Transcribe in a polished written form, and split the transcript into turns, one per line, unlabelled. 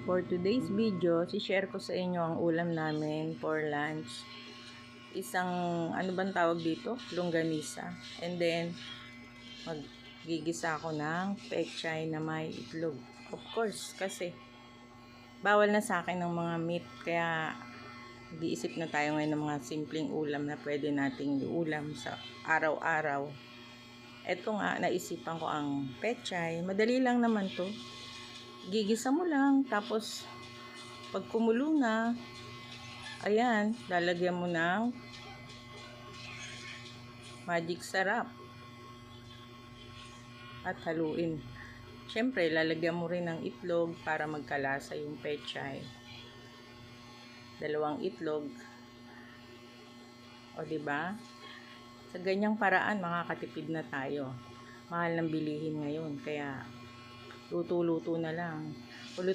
For today's video, share ko sa inyo ang ulam namin for lunch. Isang, ano bang tawag dito? Longganisa. And then, maggigisa ako ng pechay na may itlog. Of course, kasi bawal na sa akin ng mga meat. Kaya, nag-iisip na tayo ngayon ng mga simpleng ulam na pwede nating iulam sa araw-araw. Eto nga, naisipan ko ang pechay. Madali lang naman to. Gigisa mo lang, tapos pag kumulo na, ayan, lalagyan mo ng magic sarap at haluin. Syempre, lalagyan mo rin ng itlog para magkalasa yung pechay. 2 itlog. O diba? Sa ganyang paraan, makakatipid na tayo. Mahal ng bilihin ngayon, kaya luto-luto na lang.